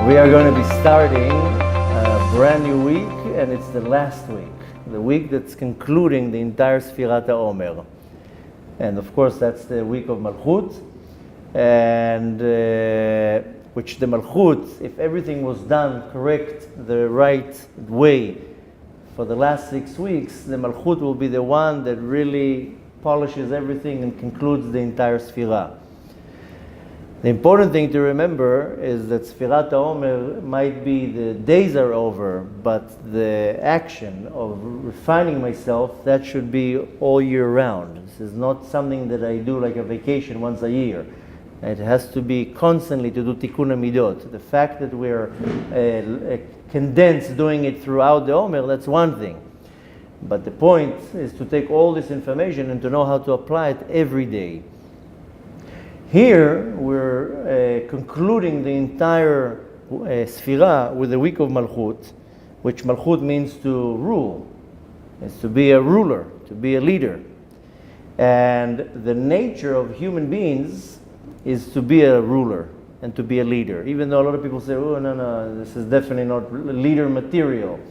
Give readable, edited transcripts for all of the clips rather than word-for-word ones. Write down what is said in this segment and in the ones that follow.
We are going to be starting a brand new week, and it's the last week, the week that's concluding the entire Sfirat Omer. And of course, that's the week of Malchut, and which the Malchut, if everything was done correct, the right way for the last 6 weeks, the Malchut will be the one that really polishes everything and concludes the entire Sfirah. The important thing to remember is that Sfirat HaOmer might be the days are over, but the action of refining myself, that should be all year round. This is not something that I do like a vacation once a year. It has to be constantly to do Tikkun HaMidot. The fact that we're condensed doing it throughout the Omer, that's one thing. But the point is to take all this information and to know how to apply it every day. Here, we're concluding the entire Sfirah with the week of Malchut, which Malchut means to rule. It's to be a ruler, to be a leader. And the nature of human beings is to be a ruler and to be a leader. Even though a lot of people say, oh, no, this is definitely not leader material.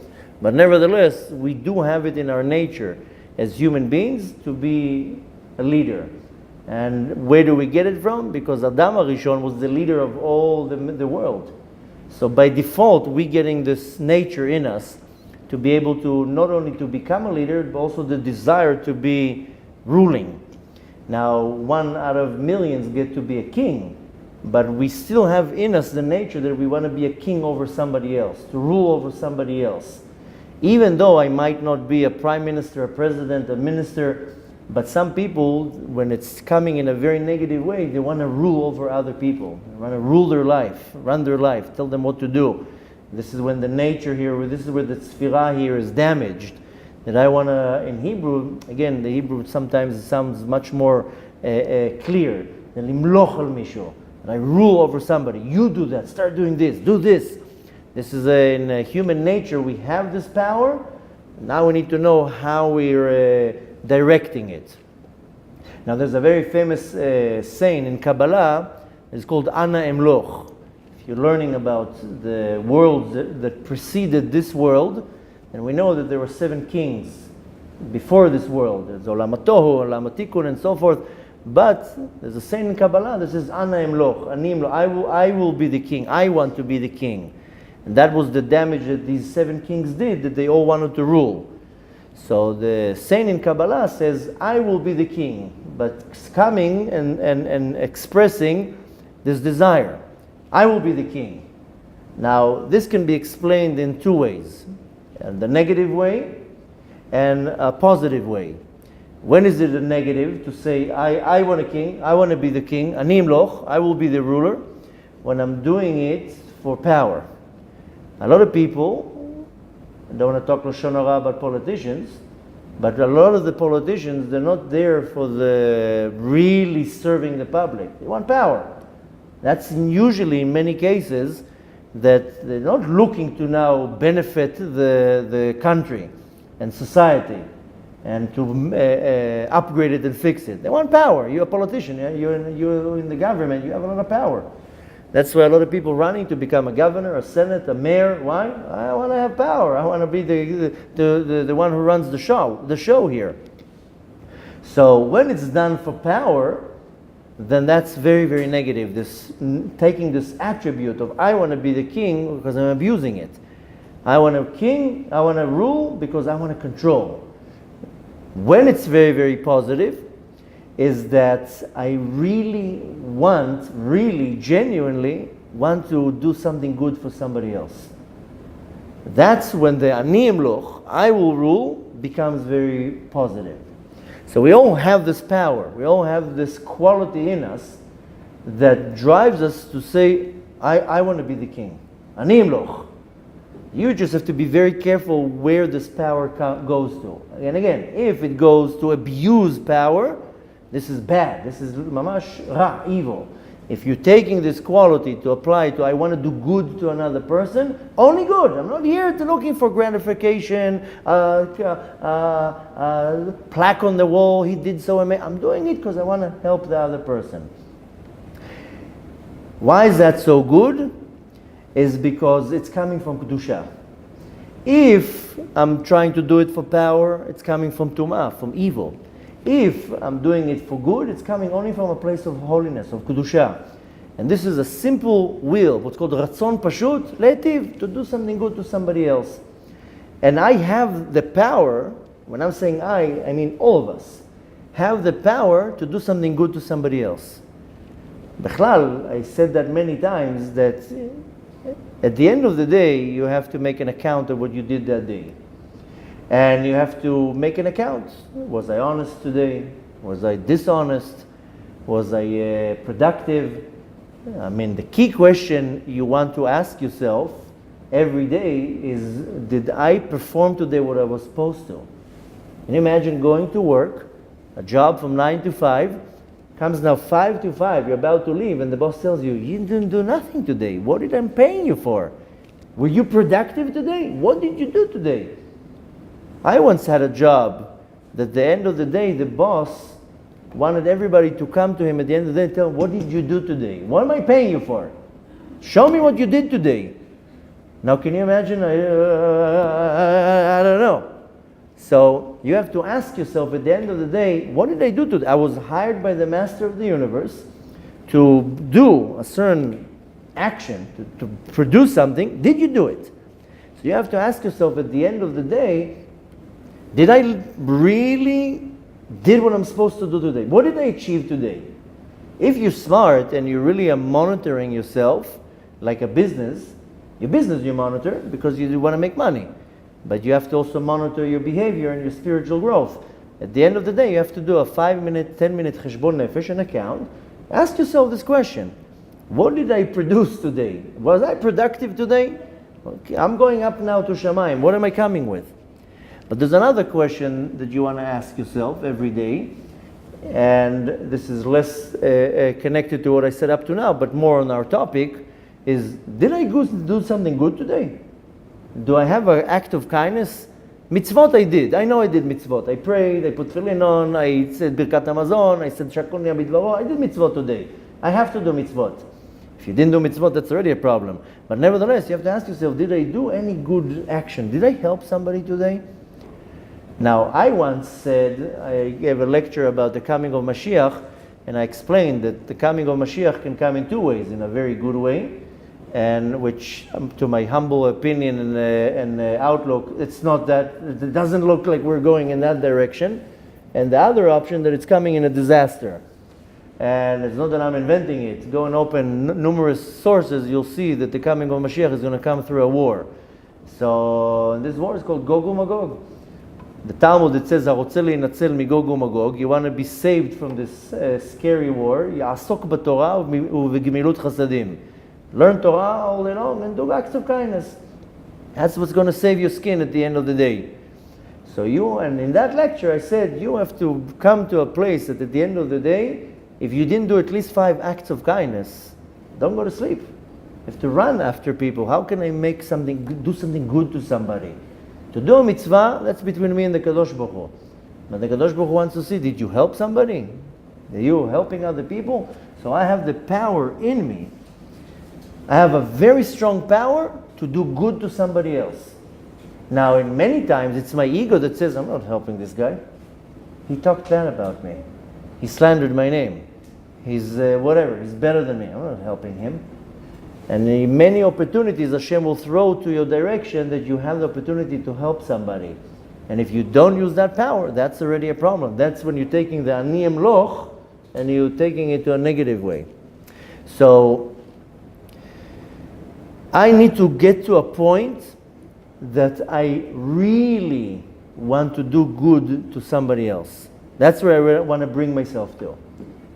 But nevertheless, we do have it in our nature as human beings to be a leader. And where do we get it from? Because Adam HaRishon was the leader of all the world. So by default, we're getting this nature in us to be able to not only to become a leader, but also the desire to be ruling. Now, 1 out of millions get to be a king, but we still have in us the nature that we want to be a king over somebody else, to rule over somebody else. Even though I might not be a prime minister, a president, a minister, but some people, when it's coming in a very negative way, they want to rule over other people. They want to rule their life, run their life, tell them what to do. This is when the nature here, this is where the Sfirah here is damaged. That I want to, in Hebrew, again, the Hebrew sometimes sounds much more clear. Limloch al mishu. I rule over somebody. You do that. Start doing this. Do this. This is in human nature. We have this power. Now we need to know how we're directing it. Now there's a very famous saying in Kabbalah. It's called Ana Emloch. If you're learning about the world that preceded this world, and we know that there were 7 kings before this world. There's Olam HaTohu, Olam HaTikun, and so forth. But there's a saying in Kabbalah that says Ana Emloch, Ani Emloch. I will be the king. I want to be the king. And that was the damage that these 7 kings did, that they all wanted to rule. So the saying in Kabbalah says, I will be the king, but coming and expressing this desire. I will be the king. Now, this can be explained in 2 ways. The negative way and a positive way. When is it a negative? To say, I want a king, I want to be the king, Ani Emloch, I will be the ruler, when I'm doing it for power. A lot of people, I don't want to talk Lashon Hara about politicians, but a lot of the politicians, they're not there for the really serving the public. They want power. That's usually, in many cases, that they're not looking to now benefit the country and society and to upgrade it and fix it. They want power. You're a politician. Yeah? You're in the government. You have a lot of power. That's why a lot of people running to become a governor, a senate, a mayor. Why? I want to have power. I want to be the one who runs the show here. So when it's done for power, then that's very, very negative. This taking this attribute of I want to be the king because I'm abusing it. I want a king, I want to rule because I want to control. When it's very, very positive, is that I really genuinely want to do something good for somebody else. That's when the Ani Emloch, I will rule, becomes very positive. So we all have this power, we all have this quality in us that drives us to say, I want to be the king. Ani Emloch. You just have to be very careful where this power goes to. And again, if it goes to abuse power, this is bad. This is mamash ra, evil. If you're taking this quality to apply to, I want to do good to another person, only good. I'm not here to looking for gratification, plaque on the wall, he did so amazing. I'm doing it because I want to help the other person. Why is that so good? is because it's coming from Kedusha. If I'm trying to do it for power, it's coming from Tum'ah, from evil. If I'm doing it for good, it's coming only from a place of holiness, of Kedusha. And this is a simple will, what's called Ratzon Pashut, Leitiv, to do something good to somebody else. And I have the power, when I'm saying I mean all of us, have the power to do something good to somebody else. Bechlal, I said that many times, that at the end of the day, you have to make an account of what you did that day. And you have to make an account. Was I honest today? Was I dishonest? Was I productive? I mean, the key question you want to ask yourself every day is, did I perform today what I was supposed to? Can you imagine going to work, a job from 9 to 5, comes now 5 to 5, you're about to leave, and the boss tells you, you didn't do nothing today. What did I pay you for? Were you productive today? What did you do today? I once had a job that at the end of the day, the boss wanted everybody to come to him at the end of the day and tell him, what did you do today? What am I paying you for? Show me what you did today. Now, can you imagine? I don't know. So you have to ask yourself at the end of the day, what did I do today? I was hired by the master of the universe to do a certain action, to produce something. Did you do it? So you have to ask yourself at the end of the day, did I really did what I'm supposed to do today? What did I achieve today? If you're smart and you really are monitoring yourself, like a business, your business you monitor because you want to make money. But you have to also monitor your behavior and your spiritual growth. At the end of the day, you have to do a 5-minute, 10-minute cheshbon nefesh, an account. Ask yourself this question. What did I produce today? Was I productive today? Okay, I'm going up now to Shamayim. What am I coming with? But there's another question that you want to ask yourself every day. And this is less connected to what I said up to now, but more on our topic, is, did I do something good today? Do I have an act of kindness? Mitzvot I did. I know I did mitzvot. I prayed, I put tefillin on, I said Birkat Hamazon, I said Shakol Bidvaro. I did mitzvot today. I have to do mitzvot. If you didn't do mitzvot, that's already a problem. But nevertheless, you have to ask yourself, did I do any good action? Did I help somebody today? Now, I once said, I gave a lecture about the coming of Mashiach, and I explained that the coming of Mashiach can come in two ways, in a very good way, and which, to my humble opinion and outlook, it's not that, it doesn't look like we're going in that direction. And the other option, that it's coming in a disaster. And it's not that I'm inventing it. Go and open numerous sources, you'll see that the coming of Mashiach is going to come through a war. So this war is called Gog uMagog. The Talmud, it says, "Harotze leinatzal migog uMagog." You want to be saved from this scary war. Ya'asok b'Torah u'v'gemilut chasadim. Learn Torah all day long and do acts of kindness. That's what's going to save your skin at the end of the day. So and in that lecture I said, you have to come to a place that at the end of the day, if you didn't do at least 5 acts of kindness, don't go to sleep. You have to run after people. How can I do something good to somebody? To do a mitzvah, that's between me and the Kadosh Baruch Hu. But the Kadosh Baruch Hu wants to see, did you help somebody? Are you helping other people? So I have the power in me. I have a very strong power to do good to somebody else. Now, in many times, it's my ego that says, I'm not helping this guy. He talked bad about me. He slandered my name. He's whatever. He's better than me. I'm not helping him. And in many opportunities, Hashem will throw to your direction that you have the opportunity to help somebody. And if you don't use that power, that's already a problem. That's when you're taking the aniyim loch and you're taking it to a negative way. So, I need to get to a point that I really want to do good to somebody else. That's where I want to bring myself to.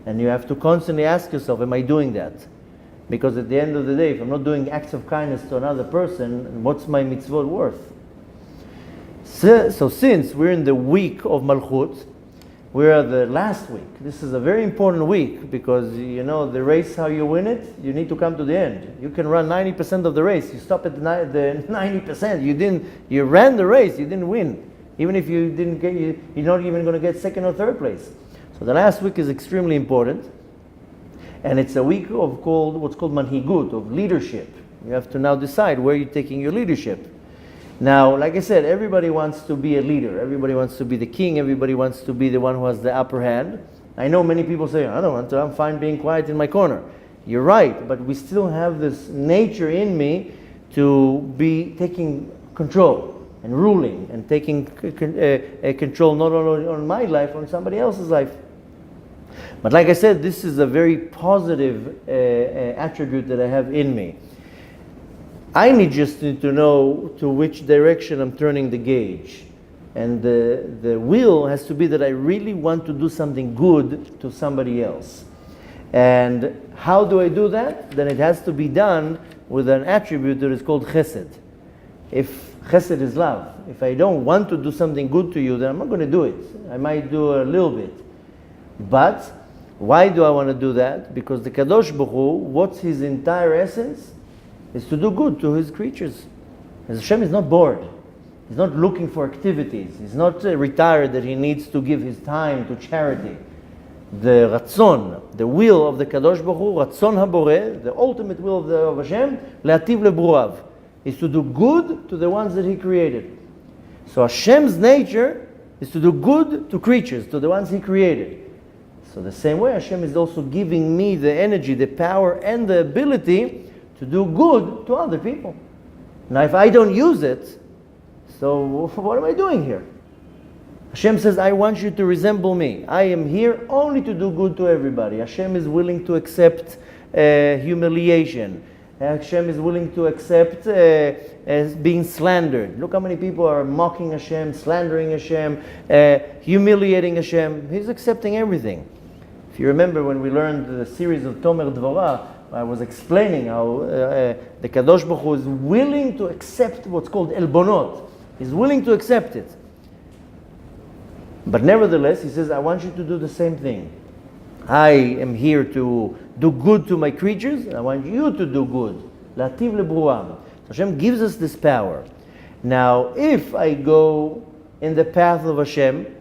And you have to constantly ask yourself, am I doing that? Because at the end of the day, if I'm not doing acts of kindness to another person, what's my mitzvot worth? So since we're in the week of Malchut, we're the last week. This is a very important week because, you know, the race, how you win it, you need to come to the end. You can run 90% of the race. You stop at the 90%. You ran the race, you didn't win. Even if you didn't get, you're not even going to get second or third place. So the last week is extremely important. And it's a week of what's called manhigut, of leadership. You have to now decide where you're taking your leadership. Now, like I said, everybody wants to be a leader. Everybody wants to be the king. Everybody wants to be the one who has the upper hand. I know many people say, I don't want to, I'm fine being quiet in my corner. You're right, but we still have this nature in me to be taking control and ruling and taking control not only on my life, on somebody else's life. But like I said, this is a very positive attribute that I have in me. I just need to know to which direction I'm turning the gauge. And the will has to be that I really want to do something good to somebody else. And how do I do that? Then it has to be done with an attribute that is called chesed. If chesed is love, if I don't want to do something good to you, then I'm not going to do it. I might do a little bit. But why do I want to do that? Because the Kadosh Baruch Hu, what's his entire essence? Is to do good to his creatures. As Hashem is not bored. He's not looking for activities. He's not retired that he needs to give his time to charity. The Ratzon, the will of the Kadosh Baruch Hu, Ratzon HaBoreh, the ultimate will of Hashem, Le'ativ leBruav, is to do good to the ones that he created. So Hashem's nature is to do good to creatures, to the ones he created. So the same way Hashem is also giving me the energy, the power, and the ability to do good to other people. Now if I don't use it, so what am I doing here? Hashem says, I want you to resemble me. I am here only to do good to everybody. Hashem is willing to accept humiliation. Hashem is willing to accept as being slandered. Look how many people are mocking Hashem, slandering Hashem, humiliating Hashem. He's accepting everything. If you remember when we learned the series of Tomer Dvorah, I was explaining how the Kadosh Baruch Hu is willing to accept what's called elbonot. He's willing to accept it. But nevertheless, he says, I want you to do the same thing. I am here to do good to my creatures, and I want you to do good. Lativ lebruam. So Hashem gives us this power. Now, if I go in the path of Hashem,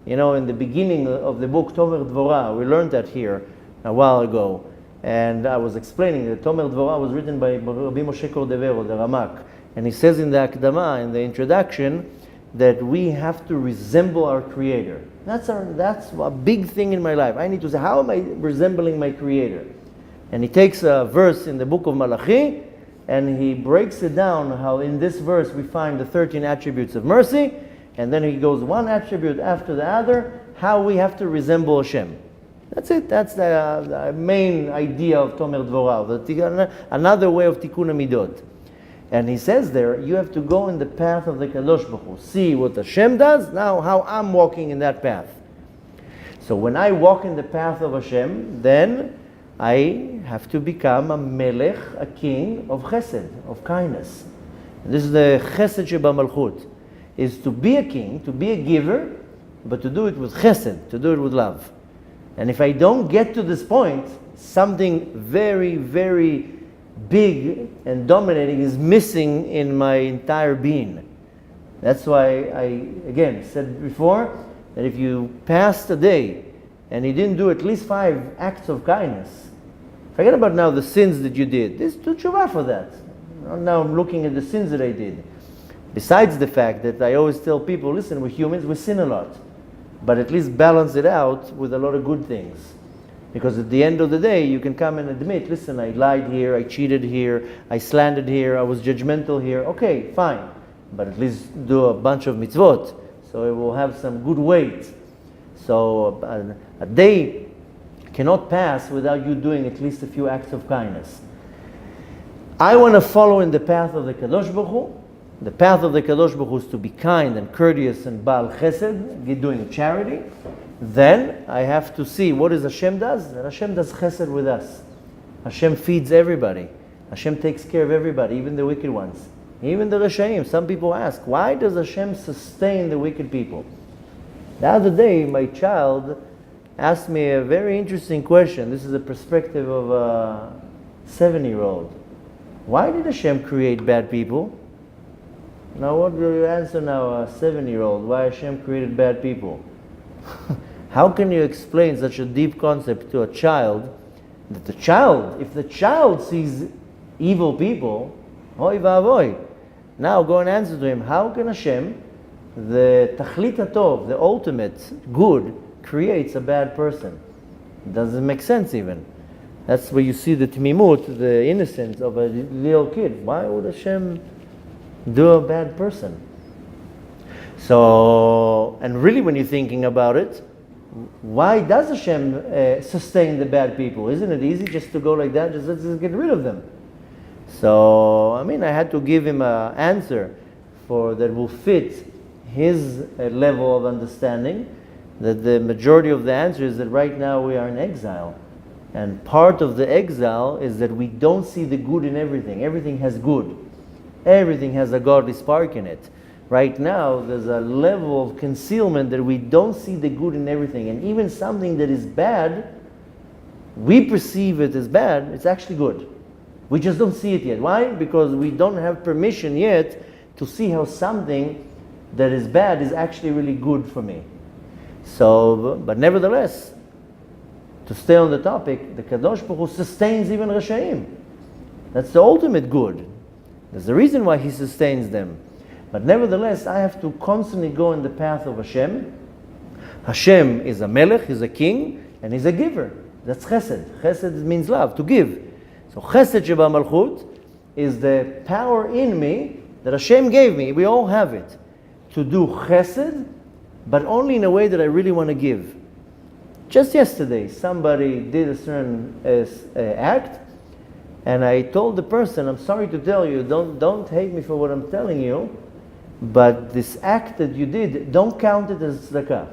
in the beginning of the book Tomer Dvorah, we learned that here a while ago. And I was explaining that Tomer Dvorah was written by Rabbi Moshe Cordovero, the Ramak. And he says in the Akdama, in the introduction, that we have to resemble our Creator. That's a big thing in my life. I need to say, how am I resembling my Creator? And he takes a verse in the book of Malachi, and he breaks it down how in this verse we find the 13 attributes of mercy, and then he goes one attribute after the other, how we have to resemble Hashem. That's it. That's the main idea of Tomer Dvorah, another way of Tikkun HaMidot. And he says there, you have to go in the path of the Kadosh Baruch Hu. See what Hashem does, now how I'm walking in that path. So when I walk in the path of Hashem, then I have to become a melech, a king of chesed, of kindness. And this is the chesed sheba malchut, is to be a king, to be a giver, but to do it with chesed, to do it with love. And if I don't get to this point, something very, very big and dominating is missing in my entire being. That's why I, again, said before that if you passed a day and you didn't do at least 5 acts of kindness, forget about now the sins that you did. There's do tshuva for that. Now I'm looking at the sins that I did. Besides the fact that I always tell people, listen, we're humans, we sin a lot. But at least balance it out with a lot of good things. Because at the end of the day, you can come and admit, listen, I lied here, I cheated here, I slandered here, I was judgmental here. Okay, fine. But at least do a bunch of mitzvot. So it will have some good weight. So a day cannot pass without you doing at least a few acts of kindness. I want to follow in the path of the Kadosh Baruch Hu. The path of the Kadosh Baruch Hu is to be kind and courteous and Baal Chesed, doing charity. Then I have to see what is Hashem does. And Hashem does Chesed with us. Hashem feeds everybody. Hashem takes care of everybody, even the wicked ones. Even the Reshaim. Some people ask, why does Hashem sustain the wicked people? The other day, my child asked me a very interesting question. This is a perspective of a 7-year-old. Why did Hashem create bad people? Now what will you answer now, a 7-year-old, why Hashem created bad people? How can you explain such a deep concept to a child, that if the child sees evil people, hoi va'avoy. Now go and answer to him, how can Hashem, the tachlit hatov, the ultimate good, creates a bad person? It doesn't make sense even. That's where you see the tmimut, the innocence of a little kid. Why would Hashem do a bad person? So, and really when you're thinking about it, why does Hashem sustain the bad people? Isn't it easy just to go like that, just let's just get rid of them? So, I mean, I had to give him an answer that will fit his level of understanding, that the majority of the answer is that right now we are in exile. And part of the exile is that we don't see the good in everything. Everything has good. Everything has a godly spark in it. Right now, there's a level of concealment that we don't see the good in everything. And even something that is bad, we perceive it as bad, it's actually good. We just don't see it yet. Why? Because we don't have permission yet to see how something that is bad is actually really good for me. So, but nevertheless, to stay on the topic, the Kadosh Baruch Hu sustains even Rashaim. That's the ultimate good. There's a reason why He sustains them. But nevertheless, I have to constantly go in the path of Hashem. Hashem is a melech, He's a king, and He's a giver. That's chesed. Chesed means love, to give. So chesed sheba malchut is the power in me that Hashem gave me. We all have it. To do chesed, but only in a way that I really want to give. Just yesterday, somebody did a certain act, and I told the person, I'm sorry to tell you, don't hate me for what I'm telling you, but this act that you did, don't count it as tzedakah.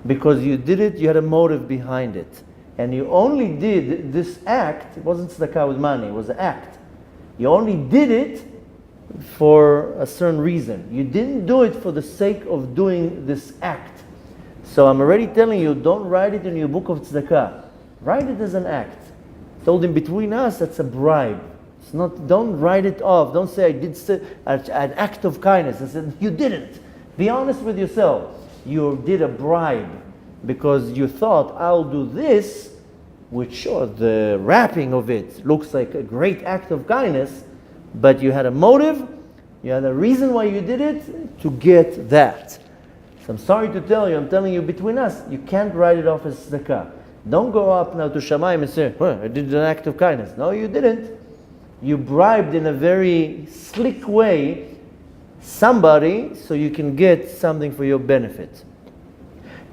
Because you did it, you had a motive behind it. And you only did this act, it wasn't tzedakah with money, it was an act. You only did it for a certain reason. You didn't do it for the sake of doing this act. So I'm already telling you, don't write it in your book of tzedakah. Write it as an act. I told him, between us, that's a bribe. It's not. Don't write it off. Don't say I did an act of kindness. I said you didn't. Be honest with yourself. You did a bribe because you thought I'll do this, which sure the wrapping of it looks like a great act of kindness, but you had a motive, you had a reason why you did it to get that. So I'm sorry to tell you. I'm telling you between us, you can't write it off as tzedakah. Don't go up now to Shamayim and say, I did an act of kindness. No, you didn't. You bribed in a very slick way somebody so you can get something for your benefit.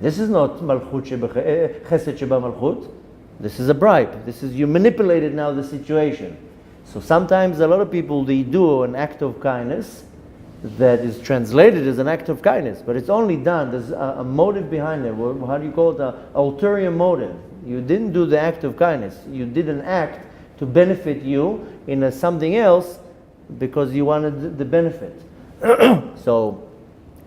This is not chesed sheba malchut. This is a bribe. This is, you manipulated now the situation. So sometimes a lot of people, they do an act of kindness that is translated as an act of kindness, but it's only done, there's a motive behind it. How do you call it? An ulterior motive. You didn't do the act of kindness. You did an act to benefit you in something else because you wanted the benefit. So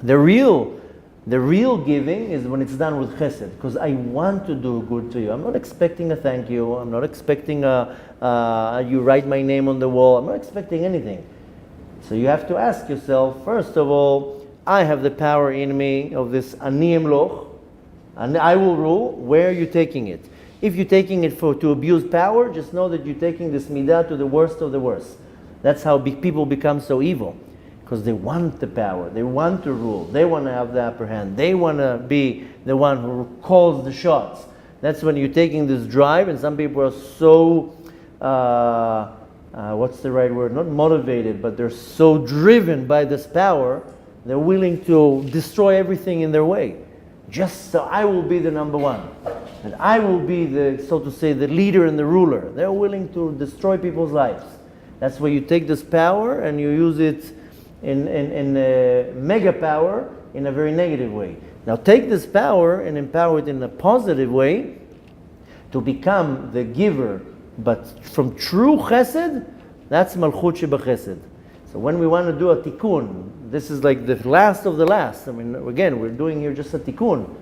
the real giving is when it's done with chesed, because I want to do good to you. I'm not expecting a thank you. I'm not expecting you write my name on the wall. I'm not expecting anything. So you have to ask yourself, first of all, I have the power in me of this ani emloch, and I will rule. Where are you taking it? If you're taking it to abuse power, just know that you're taking this midah to the worst of the worst. That's how people become so evil. Because they want the power, they want to rule, they want to have the upper hand, they want to be the one who calls the shots. That's when you're taking this drive, and some people are so, what's the right word? Not motivated, but they're so driven by this power, they're willing to destroy everything in their way. Just so I will be the number one. And I will be the, so to say, the leader and the ruler. They're willing to destroy people's lives. That's where you take this power and you use it in mega power in a very negative way. Now take this power and empower it in a positive way to become the giver, but from true chesed, that's malchut sheba chesed. So when we want to do a tikkun, this is like the last of the last. I mean, again, we're doing here just a tikkun.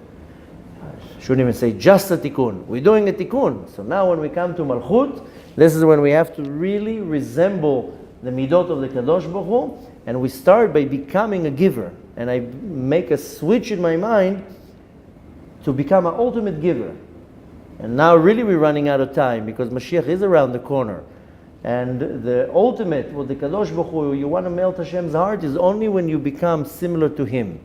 I shouldn't even say just a tikkun. We're doing a tikkun. So now when we come to malchut, this is when we have to really resemble the midot of the Kadosh Baruch Hu, and we start by becoming a giver. And I make a switch in my mind to become an ultimate giver. And now really we're running out of time because Mashiach is around the corner. And the ultimate, what the Kadosh Baruch Hu, you want to melt Hashem's heart, is only when you become similar to Him.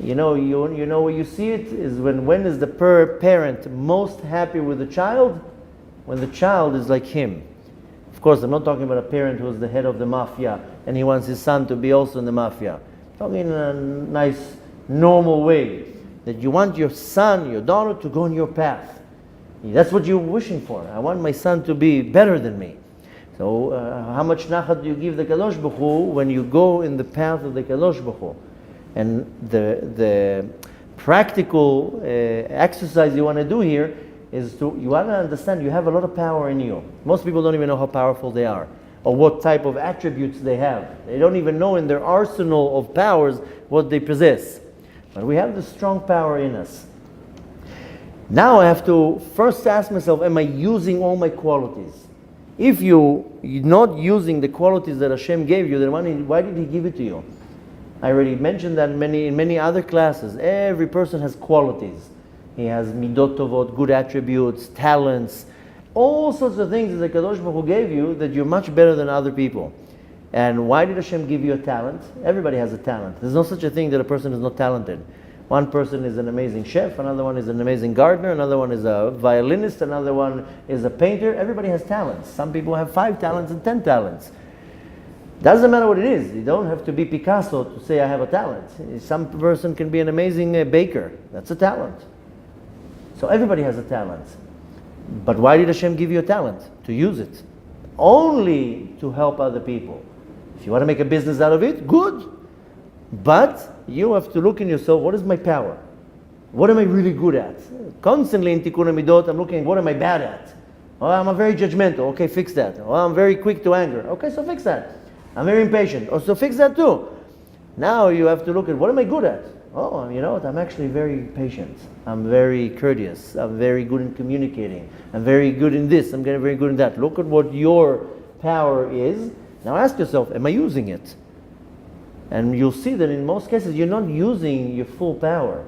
You know where you see it is when is the parent most happy with the child? When the child is like him. Of course, I'm not talking about a parent who is the head of the mafia and he wants his son to be also in the mafia. I'm talking in a nice, normal way. That you want your son, your daughter to go on your path. That's what you're wishing for. I want my son to be better than me. So how much nachat do you give the Kadosh Baruch Hu when you go in the path of the Kadosh Baruch Hu? And the practical exercise you want to do here is you want to understand you have a lot of power in you. Most people don't even know how powerful they are or what type of attributes they have. They don't even know in their arsenal of powers what they possess. But we have the strong power in us. Now I have to first ask myself, am I using all my qualities? If you're not using the qualities that Hashem gave you, then why did He give it to you? I already mentioned that in many other classes. Every person has qualities. He has midot tovot, good attributes, talents, all sorts of things that the Kadosh Baruch Hu gave you that you're much better than other people. And why did Hashem give you a talent? Everybody has a talent. There's no such a thing that a person is not talented. One person is an amazing chef, another one is an amazing gardener, another one is a violinist, another one is a painter. Everybody has talents. Some people have 5 talents and 10 talents. Doesn't matter what it is. You don't have to be Picasso to say I have a talent. Some person can be an amazing baker. That's a talent. So everybody has a talent. But why did Hashem give you a talent? To use it. Only to help other people. If you want to make a business out of it, good. But you have to look in yourself, what is my power? What am I really good at? Constantly in Tikkun Midot, I'm looking, what am I bad at? Oh, I'm very judgmental. Okay, fix that. Oh, I'm very quick to anger. Okay, so fix that. I'm very impatient. Oh, so fix that too. Now you have to look at, what am I good at? Oh, you know what? I'm actually very patient. I'm very courteous. I'm very good in communicating. I'm very good in this. I'm very good in that. Look at what your power is. Now ask yourself, am I using it? And you'll see that in most cases, you're not using your full power.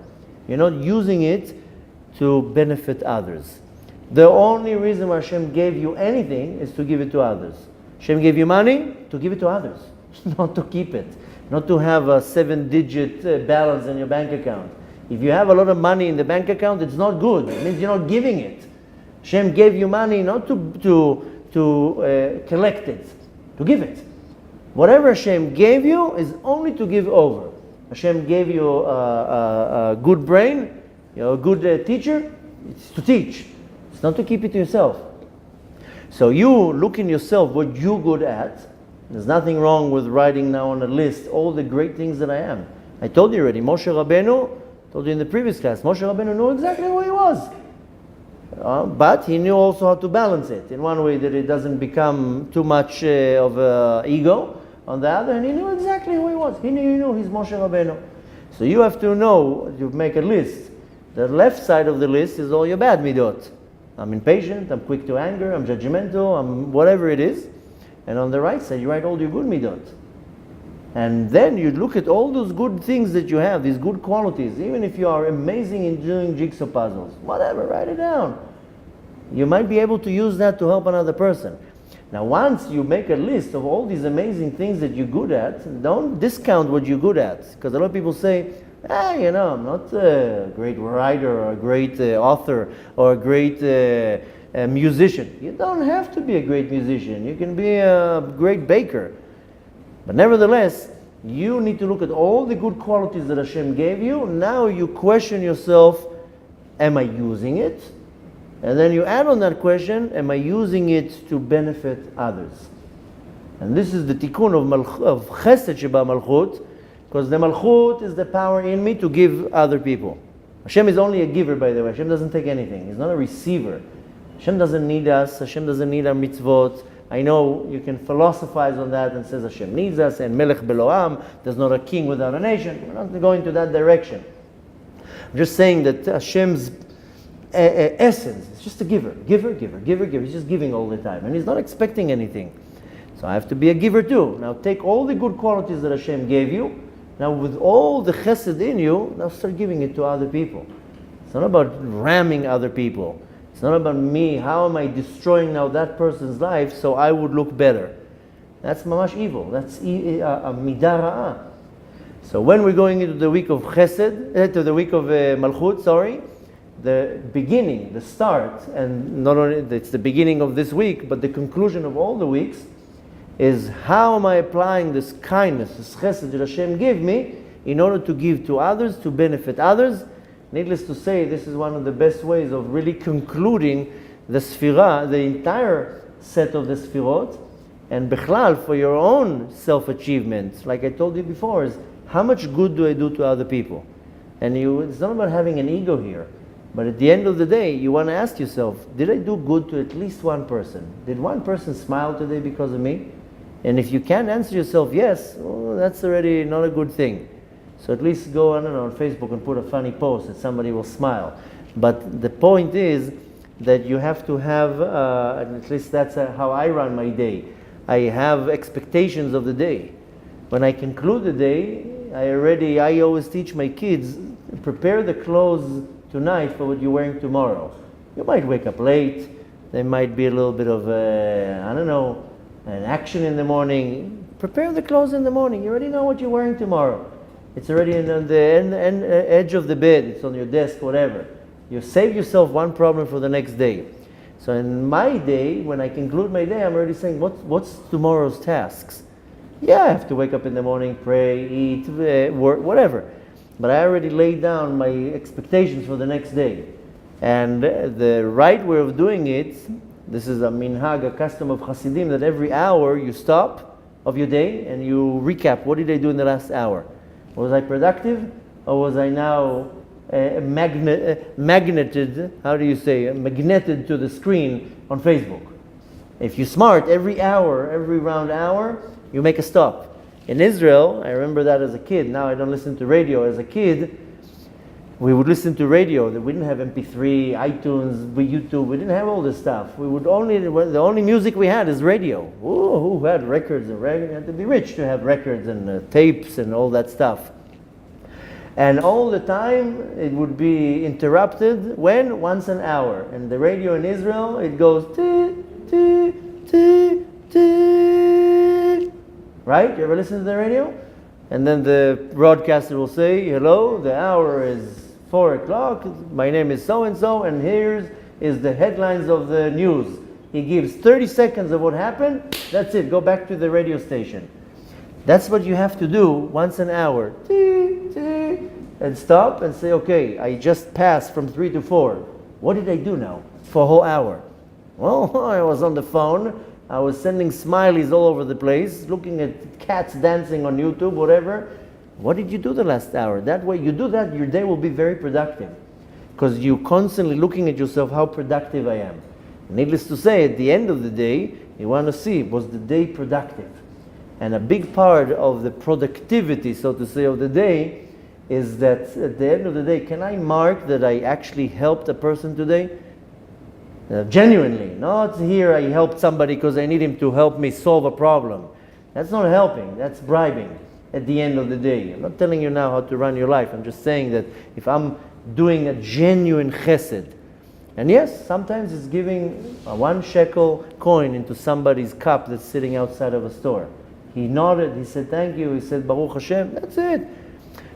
You're not using it to benefit others. The only reason why Hashem gave you anything is to give it to others. Hashem gave you money to give it to others, not to keep it, not to have a 7-digit balance in your bank account. If you have a lot of money in the bank account, it's not good. It means you're not giving it. Hashem gave you money not to collect it, to give it. Whatever Hashem gave you is only to give over. Hashem gave you a good brain, a good teacher, it's to teach. It's not to keep it to yourself. So you look in yourself what you're good at. There's nothing wrong with writing now on a list all the great things that I am. I told you already, Moshe Rabbeinu, told you in the previous class, Moshe Rabbeinu knew exactly who he was. But he knew also how to balance it. In one way that it doesn't become too much of an ego. On the other hand, he knew exactly who he was. He knew he's Moshe Rabbeinu. So you have to know, you make a list. The left side of the list is all your bad midot. I'm impatient, I'm quick to anger, I'm judgmental, I'm whatever it is. And on the right side, you write all your good midot. And then you look at all those good things that you have, these good qualities. Even if you are amazing in doing jigsaw puzzles, whatever, write it down. You might be able to use that to help another person. Now, once you make a list of all these amazing things that you're good at, don't discount what you're good at. Because a lot of people say, I'm not a great writer or a great author or a great musician. You don't have to be a great musician. You can be a great baker. But nevertheless, you need to look at all the good qualities that Hashem gave you. Now you question yourself, am I using it? And then you add on that question, am I using it to benefit others? And this is the tikkun of chesed sheba malchut, because the malchut is the power in me to give other people. Hashem is only a giver, by the way. Hashem doesn't take anything. He's not a receiver. Hashem doesn't need us. Hashem doesn't need our mitzvot. I know you can philosophize on that and says Hashem needs us, and melech beloam, there's not a king without a nation. We're not going to that direction. I'm just saying that Hashem's essence is just a giver. Giver. He's just giving all the time. And he's not expecting anything. So I have to be a giver too. Now take all the good qualities that Hashem gave you. Now with all the chesed in you, now start giving it to other people. It's not about ramming other people. It's not about me, how am I destroying now that person's life so I would look better. That's mamash evil. That's a midah ra'ah. So when we're going into the week of Chesed, to the week of Malchut, the beginning, the start, and not only it's the beginning of this week, but the conclusion of all the weeks, is how am I applying this kindness, this Chesed that Hashem give me, in order to give to others, to benefit others. Needless to say, this is one of the best ways of really concluding the Sfirah, the entire set of the Sfirot, and Bechlal, for your own self-achievement, like I told you before, is how much good do I do to other people? And it's not about having an ego here, but at the end of the day, you want to ask yourself, did I do good to at least one person? Did one person smile today because of me? And if you can't answer yourself yes, that's already not a good thing. So at least go, I don't know, on Facebook and put a funny post that somebody will smile. But the point is that you have to have, and at least that's how I run my day. I have expectations of the day. When I conclude the day, I always teach my kids, prepare the clothes tonight for what you're wearing tomorrow. You might wake up late, there might be a little bit of, an action in the morning. Prepare the clothes in the morning. You already know what you're wearing tomorrow. It's already on the edge of the bed, it's on your desk, whatever. You save yourself one problem for the next day. So in my day, when I conclude my day, I'm already saying, what's tomorrow's tasks? Yeah, I have to wake up in the morning, pray, eat, work, whatever. But I already laid down my expectations for the next day. And the right way of doing it, this is a minhag, a custom of Hasidim, that every hour you stop of your day and you recap, what did I do in the last hour? Was I productive, or was I now magneted, magneted to the screen on Facebook? If you're smart, every round hour, you make a stop. In Israel, I remember that as a kid. Now I don't listen to radio. As a kid, we would listen to radio. We didn't have MP3, iTunes, YouTube. We didn't have all this stuff. The only music we had is radio. Ooh, who had records? You had to be rich to have records and tapes and all that stuff. And all the time it would be interrupted when? Once an hour. And the radio in Israel, it goes tee, tee, tee, tee. Right? You ever listen to the radio? And then the broadcaster will say, hello, the hour is 4 o'clock, my name is so-and-so, and here is the headlines of the news. He gives 30 seconds of what happened, that's it, go back to the radio station. That's what you have to do once an hour. And stop and say, okay, I just passed from 3 to 4. What did I do now for a whole hour? Well, I was on the phone, I was sending smileys all over the place, looking at cats dancing on YouTube, whatever. What did you do the last hour? That way, you do that, your day will be very productive. Because you're constantly looking at yourself, how productive I am. Needless to say, at the end of the day, you want to see, was the day productive? And a big part of the productivity, so to say, of the day is that at the end of the day, can I mark that I actually helped a person today? Genuinely, not here I helped somebody because I need him to help me solve a problem. That's not helping, that's bribing at the end of the day. I'm not telling you now how to run your life. I'm just saying that if I'm doing a genuine chesed, and yes, sometimes it's giving a 1 shekel coin into somebody's cup that's sitting outside of a store. He nodded, he said thank you, he said Baruch Hashem, that's it.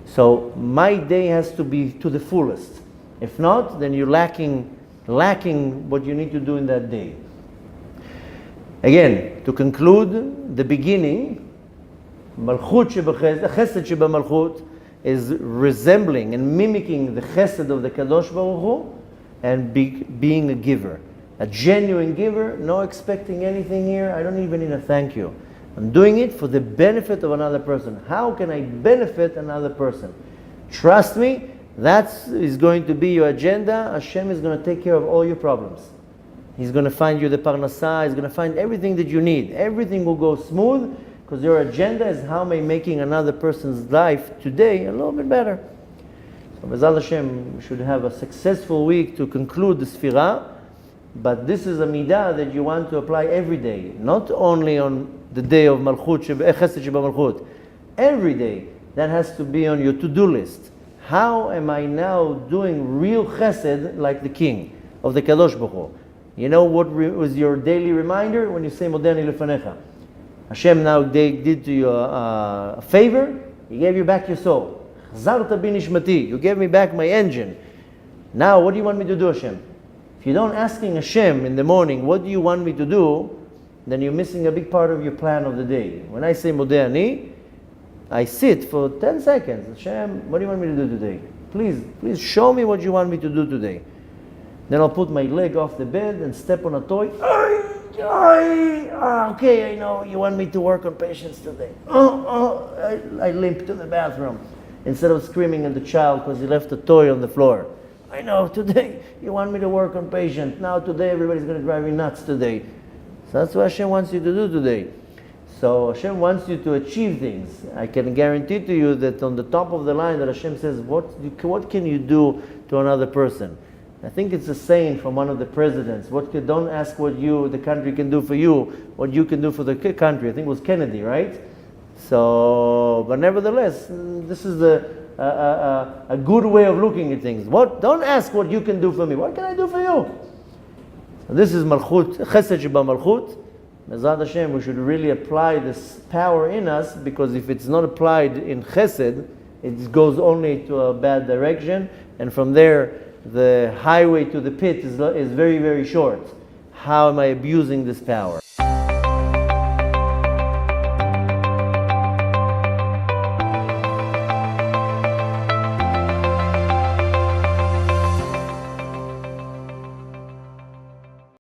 So my day has to be to the fullest. If not, then you're lacking what you need to do in that day. Again, to conclude, the beginning, Malchut Chesed Sheba Malchut is resembling and mimicking the Chesed of the Kadosh Baruch Hu and being a giver. A genuine giver, no expecting anything here. I don't even need a thank you. I'm doing it for the benefit of another person. How can I benefit another person? Trust me, that is going to be your agenda. Hashem is going to take care of all your problems. He's going to find you the parnasah. He's going to find everything that you need. Everything will go smooth because your agenda is how am I making another person's life today a little bit better. So B'ezrat Hashem, we should have a successful week to conclude the Sfirah. But this is a midah that you want to apply every day, not only on the day of Malchut, Chesed Sheba Malchut. Every day, that has to be on your to-do list. How am I now doing real chesed like the king? of the Kadosh Baruch Hu. You know what was your daily reminder? When you say Modeni Lefanecha. Hashem now did to you a favor, He gave you back your soul. Chazarta bi nishmati, you gave me back my engine. Now what do you want me to do, Hashem? If you don't asking Hashem in the morning, what do you want me to do? Then you're missing a big part of your plan of the day. When I say Modeh Ani, I sit for 10 seconds. Hashem, what do you want me to do today? Please show me what you want me to do today. Then I'll put my leg off the bed and step on a toy. Okay, I know you want me to work on patience today. I limp to the bathroom instead of screaming at the child because he left a toy on the floor. I know, today you want me to work on patience. Now today everybody's going to drive me nuts today. So that's what Hashem wants you to do today. So Hashem wants you to achieve things. I can guarantee to you that on the top of the line that Hashem says, what can you do to another person? I think it's a saying from one of the presidents. Don't ask what the country can do for you, what you can do for the country. I think it was Kennedy, right? So, but nevertheless, this is a good way of looking at things. Don't ask what you can do for me. What can I do for you? So this is Malchut, Chesed Sheba Malchut. Mezad Hashem, we should really apply this power in us, because if it's not applied in Chesed, it goes only to a bad direction, and from there, the highway to the pit is very, very short. How am I abusing this power?